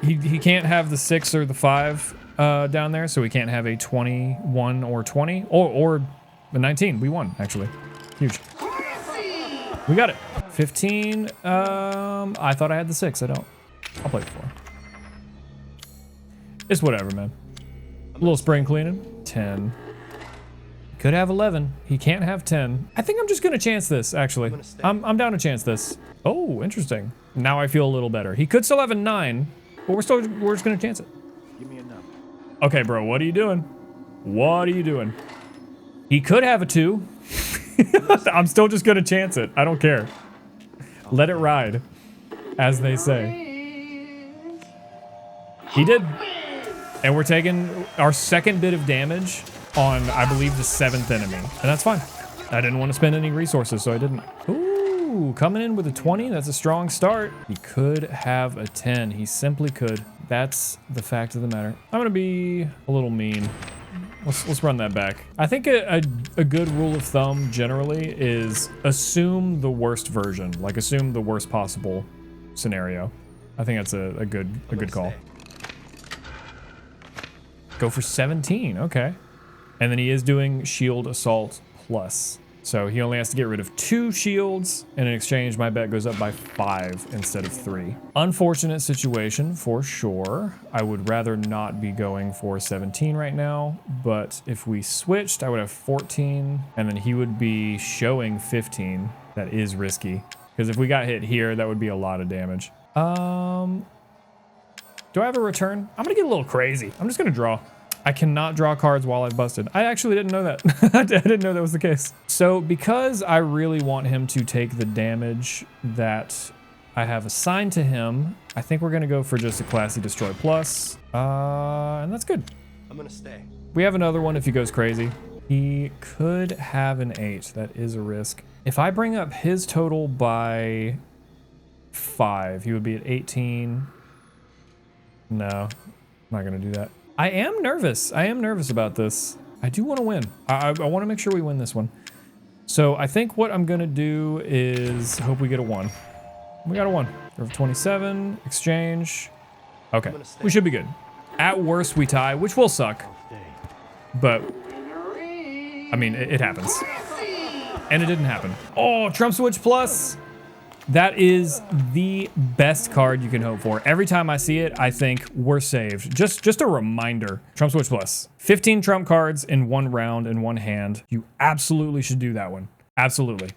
Speaker 1: He can't have the 6 or the 5 down there, so we can't have a 21 or 20 or a 19. We won, actually. Huge. We got it. 15. I thought I had the 6. I don't. I'll play 4. It's whatever, man. A little spring cleaning. 10. Could have 11. He can't have 10. I think I'm just gonna chance this, actually. I'm down to chance this. Oh, interesting. Now I feel a little better. He could still have a 9, but we're just gonna chance it.
Speaker 2: Give me a number.
Speaker 1: Okay, bro, what are you doing? What are you doing? He could have a 2. I'm still just gonna chance it. I don't care. Let it ride, as they say. He did. And we're taking our second bit of damage on, I believe, the 7th enemy. And that's fine. I didn't want to spend any resources, so I didn't. Ooh, coming in with a 20. That's a strong start. He could have a 10. He simply could. That's the fact of the matter. I'm going to be a little mean. Let's run that back. I think a good rule of thumb generally is assume the worst version. Like, assume the worst possible scenario. I think that's a good call. Go for 17. Okay. And then he is doing shield assault plus. So he only has to get rid of 2 shields, and in exchange, my bet goes up by 5 instead of 3. Unfortunate situation for sure. I would rather not be going for 17 right now, but if we switched, I would have 14, and then he would be showing 15. That is risky, because if we got hit here, that would be a lot of damage. Do I have a return? I'm gonna get a little crazy. I'm just gonna draw. I cannot draw cards while I've busted. I actually didn't know that. I didn't know that was the case. So because I really want him to take the damage that I have assigned to him, I think we're gonna go for just a classy destroy plus. And that's good.
Speaker 2: I'm gonna stay.
Speaker 1: We have another one if he goes crazy. He could have an 8. That is a risk. If I bring up his total by 5, he would be at 18. No, I'm not gonna do that. I am nervous. I am nervous about this. I do want to win. I want to make sure we win this one. So I think what I'm gonna do is hope we get a 1. We got a 1. Go for 27, exchange. Okay, we should be good. At worst, we tie, which will suck. But, I mean, it happens. And it didn't happen. Oh, Trump Switch Plus. That is the best card you can hope for. Every time I see it, I think we're saved. Just a reminder, Trump Switch Plus. 15 Trump cards in 1 round in 1 hand. You absolutely should do that one. Absolutely.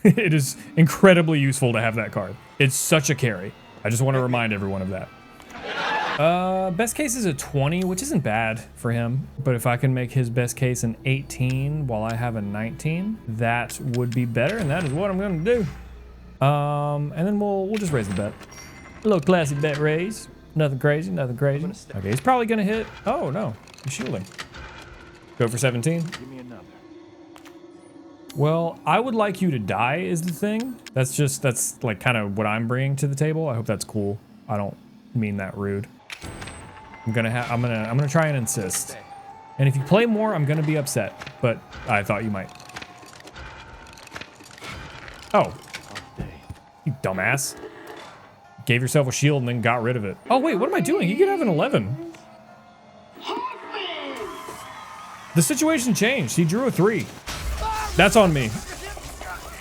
Speaker 1: It is incredibly useful to have that card. It's such a carry. I just want to remind everyone of that. Best case is a 20, which isn't bad for him. But if I can make his best case an 18 while I have a 19, that would be better, and that is what I'm gonna do. And then we'll just raise the bet. A little classy bet raise. Nothing crazy, nothing crazy. Okay, he's probably gonna hit. Oh no, he's shielding. Go for 17.
Speaker 2: Give me another.
Speaker 1: Well, I would like you to die is the thing. That's like kind of what I'm bringing to the table. I hope that's cool. I don't mean that rude. I'm gonna try and insist. And if you play more, I'm going to be upset, but I thought you might. Oh, you dumbass. Gave yourself a shield and then got rid of it. Oh, wait, what am I doing? You could have an 11. The situation changed. He drew a 3. That's on me.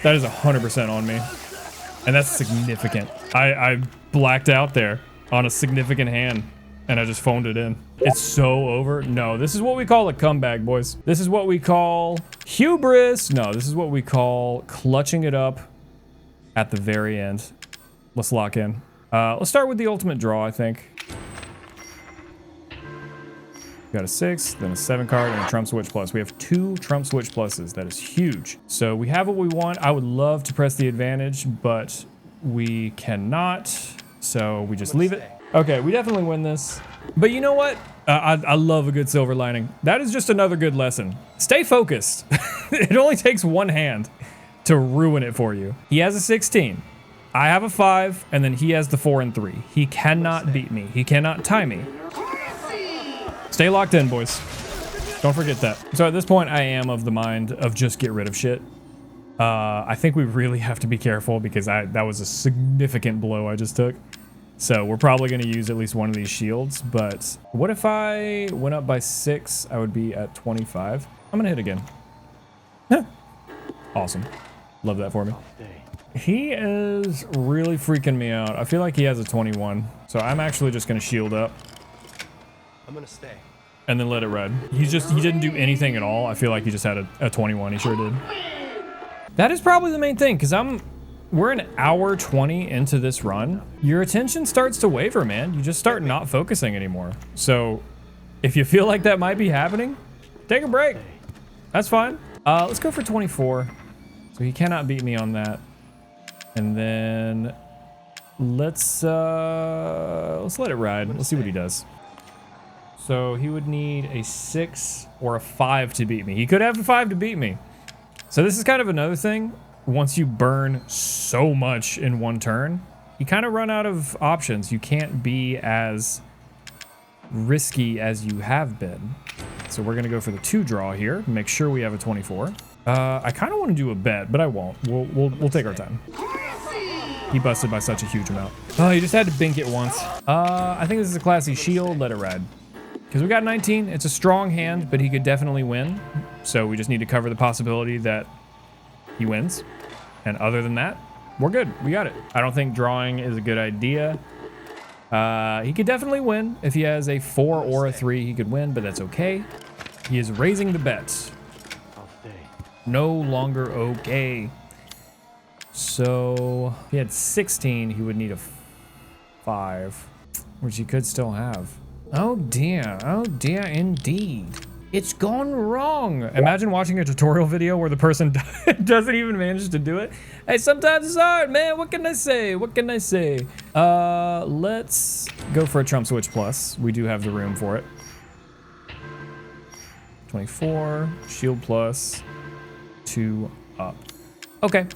Speaker 1: That is 100% on me. And that's significant. I blacked out there on a significant hand and I just phoned it in. It's so over. No, this is what we call a comeback, boys. This is what we call hubris. No, this is what we call clutching it up at the very end. Let's lock in. Let's start with the ultimate draw, I think. Got a 6, then a 7 card, and a Trump Switch Plus. We have 2 Trump Switch Pluses. That is huge. So we have what we want. I would love to press the advantage, but we cannot. So we just leave it. Okay, we definitely win this. But you know what? I love a good silver lining. That is just another good lesson. Stay focused. It only takes one hand to ruin it for you. He has a 16. I have a 5, and then he has the 4 and 3. He cannot beat me. He cannot tie me. Stay locked in, boys. Don't forget that. So at this point, I am of the mind of just get rid of shit. I think we really have to be careful because that was a significant blow I just took. So we're probably going to use at least one of these shields. But what if I went up by 6? I would be at 25. I'm going to hit again. Awesome. Love that for me. He is really freaking me out. I feel like he has a 21. So I'm actually just going to shield up.
Speaker 2: I'm gonna stay.
Speaker 1: And then let it ride. He didn't do anything at all. I feel like he just had a 21. He sure did. That is probably the main thing, because we're an hour 20 into this run. Your attention starts to waver, man. You just start not focusing anymore. So if you feel like that might be happening, take a break. That's fine. Let's go for 24. So he cannot beat me on that. And then let's let it ride. Let's see what he does. So he would need a 6 or a 5 to beat me. He could have a 5 to beat me. So this is kind of another thing. Once you burn so much in one turn, you kind of run out of options. You can't be as risky as you have been. So we're going to go for the 2 draw here. Make sure we have a 24. I kind of want to do a bet, but I won't. We'll take our time. He busted by such a huge amount. Oh, he just had to bink it once. I think this is a classy shield. Let it ride. Because we got 19, it's a strong hand, but he could definitely win. So we just need to cover the possibility that he wins. And other than that, we're good. We got it. I don't think drawing is a good idea. He could definitely win. If he has a 4 or a 3, he could win, but that's okay. He is raising the bet. No longer okay. So if he had 16, he would need a 5, which he could still have. Oh dear indeed. It's gone wrong. Imagine watching a tutorial video where the person doesn't even manage to do it. Hey, sometimes it's hard, man. What can I say? What can I say? Let's go for a Trump Switch Plus. We do have the room for it. 24, Shield Plus, 2 up. Okay,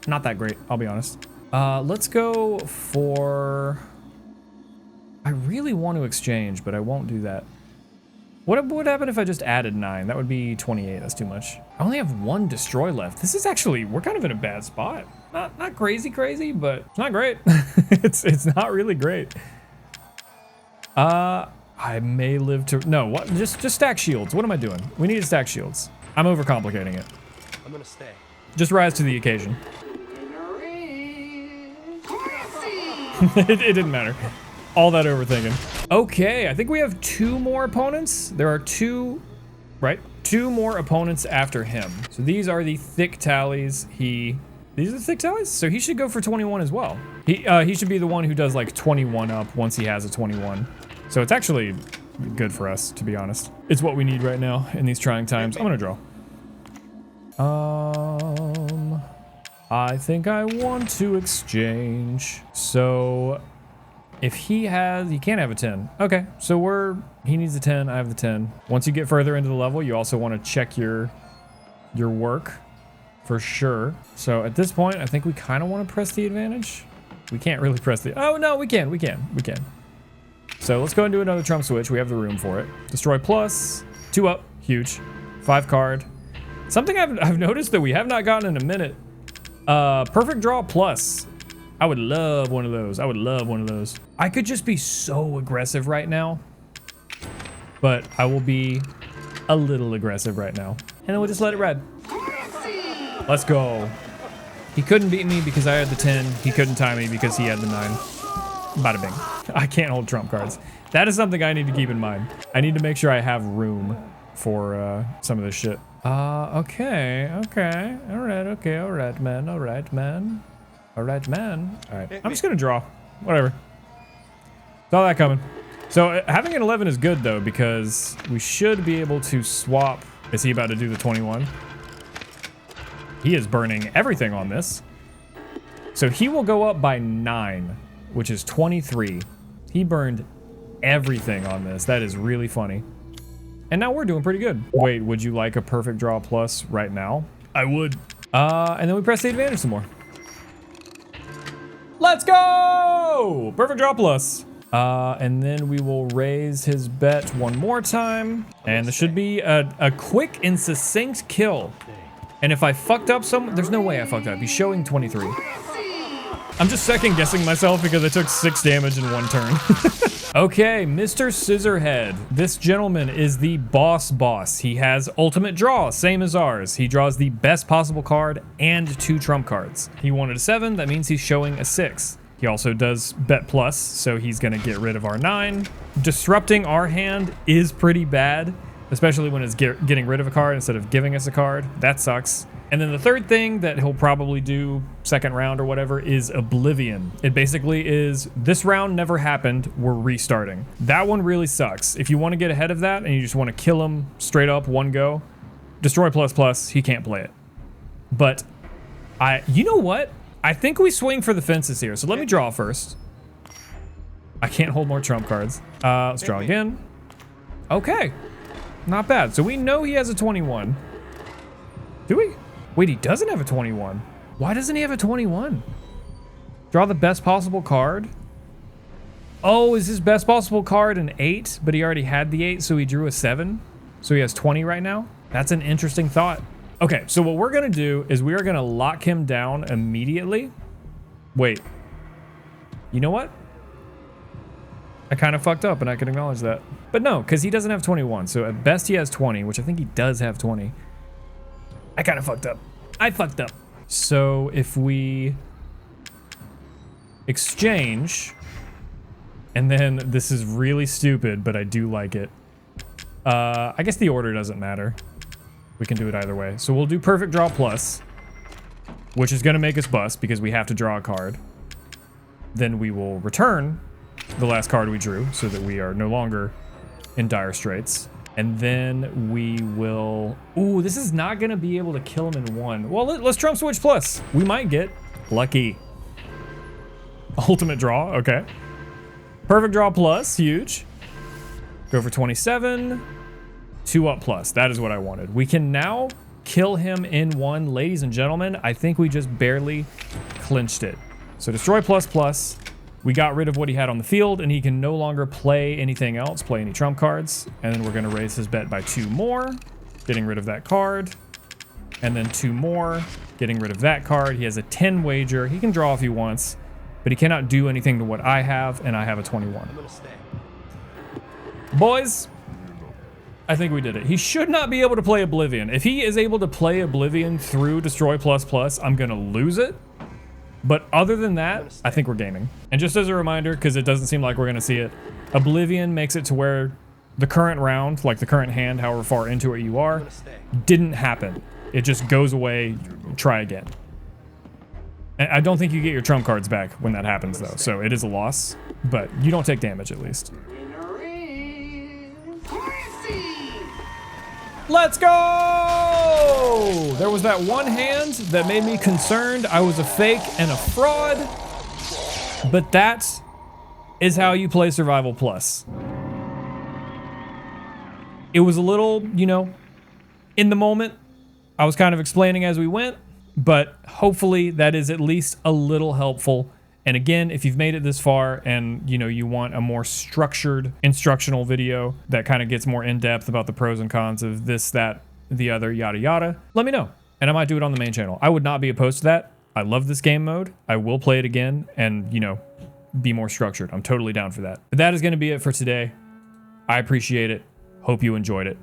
Speaker 1: not that great, I'll be honest. Let's go for... I really want to exchange, but I won't do that. What would happen if I just added 9? That would be 28. That's too much. I only have 1 destroy left. This is actually, we're kind of in a bad spot. Not crazy, but it's not great. it's not really great. I may live to, no, what? Just stack shields. What am I doing? We need to stack shields. I'm overcomplicating it.
Speaker 2: I'm gonna stay.
Speaker 1: Just rise to the occasion. It didn't matter. All that overthinking. Okay, I think we have 2 more opponents. There are 2, right? 2 more opponents after him. So these are the thick tallies. These are the thick tallies? So he should go for 21 as well. He should be the one who does like 21 up once he has a 21. So it's actually good for us, to be honest. It's what we need right now in these trying times. I'm gonna draw. I think I want to exchange. So if he can't have a 10. Okay, so he needs a 10, I have the 10. Once you get further into the level, you also want to check your work for sure. So at this point, I think we kind of want to press the advantage. We can't really press the, oh no, we can. So let's go and do another Trump Switch. We have the room for it. Destroy Plus, 2 up, huge. 5 card. Something I've noticed that we have not gotten in a minute. Perfect draw plus. I would love one of those. I would love one of those. I could just be so aggressive right now, but I will be a little aggressive right now. And then we'll just let it ride. Let's go. He couldn't beat me because I had the 10. He couldn't tie me because he had the 9. Bada bing. I can't hold trump cards. That is something I need to keep in mind. I need to make sure I have room for some of this shit. Okay. All right, man. All right, I'm just gonna draw. Whatever. Saw that coming. So having an 11 is good though, because we should be able to swap. Is he about to do the 21? He is burning everything on this. So he will go up by 9, which is 23. He burned everything on this. That is really funny. And now we're doing pretty good. Wait, would you like a perfect draw plus right now? I would. And then we press the advantage some more. Let's go! Perfect draw plus. And then we will raise his bet one more time. And this should be a quick and succinct kill. And if I fucked up there's no way I fucked up. He's showing 23. I'm just second guessing myself because I took 6 damage in 1 turn. Okay, Mr. Scissorhead. This gentleman is the boss. He has ultimate draw, same as ours. He draws the best possible card and 2 trump cards. He wanted a 7, that means he's showing a 6. He also does bet plus, so he's gonna get rid of our 9. Disrupting our hand is pretty bad, especially when it's getting rid of a card instead of giving us a card. That sucks. And then the third thing that he'll probably do second round or whatever is Oblivion. It basically is, this round never happened, we're restarting. That one really sucks. If you want to get ahead of that and you just want to kill him straight up one go, destroy plus, he can't play it. But you know what? I think we swing for the fences here. So let me draw first. I can't hold more trump cards. Let's draw again. Okay, not bad. So we know he has a 21. Do we? Wait, he doesn't have a 21. Why doesn't he have a 21? Draw the best possible card. Oh, is his best possible card an 8? But he already had the 8, so he drew a 7. So he has 20 right now. That's an interesting thought. Okay, so what we're gonna do is we are gonna lock him down immediately. Wait. You know what? I kind of fucked up and I can acknowledge that. But no, because he doesn't have 21. So at best he has 20, which I think he does have 20. I kind of fucked up. I fucked up. So if we exchange, and then this is really stupid, but I do like it. I guess the order doesn't matter. We can do it either way. So we'll do perfect draw plus, which is going to make us bust because we have to draw a card. Then we will return the last card we drew so that we are no longer in dire straits. And then we will... Ooh, this is not going to be able to kill him in 1. Well, let's trump switch plus. We might get lucky. Ultimate draw, okay. Perfect draw plus, huge. Go for 27. 2 up plus, that is what I wanted. We can now kill him in 1. Ladies and gentlemen, I think we just barely clinched it. So destroy plus. We got rid of what he had on the field, and he can no longer play anything else, play any trump cards. And then we're going to raise his bet by 2 more, getting rid of that card. And then 2 more, getting rid of that card. He has a 10 wager. He can draw if he wants, but he cannot do anything to what I have, and I have a 21.
Speaker 2: I'm gonna stay.
Speaker 1: Boys, I think we did it. He should not be able to play Oblivion. If he is able to play Oblivion through destroy plus, I'm going to lose it. But other than that, I think we're gaming. And just as a reminder, because it doesn't seem like we're going to see it, Oblivion makes it to where the current round, like the current hand, however far into it you are, didn't happen. It just goes away, try again. And I don't think you get your trump cards back when that happens, though. So it is a loss, but you don't take damage at least. Let's go! There was that one hand that made me concerned I was a fake and a fraud. But that is how you play Survival Plus. It was a little, you know, in the moment. I was kind of explaining as we went, but hopefully that is at least a little helpful And again, if you've made it this far and you want a more structured instructional video that kind of gets more in depth about the pros and cons of this, that, the other, yada yada, let me know. And I might do it on the main channel. I would not be opposed to that. I love this game mode. I will play it again and, be more structured. I'm totally down for that. But that is going to be it for today. I appreciate it. Hope you enjoyed it.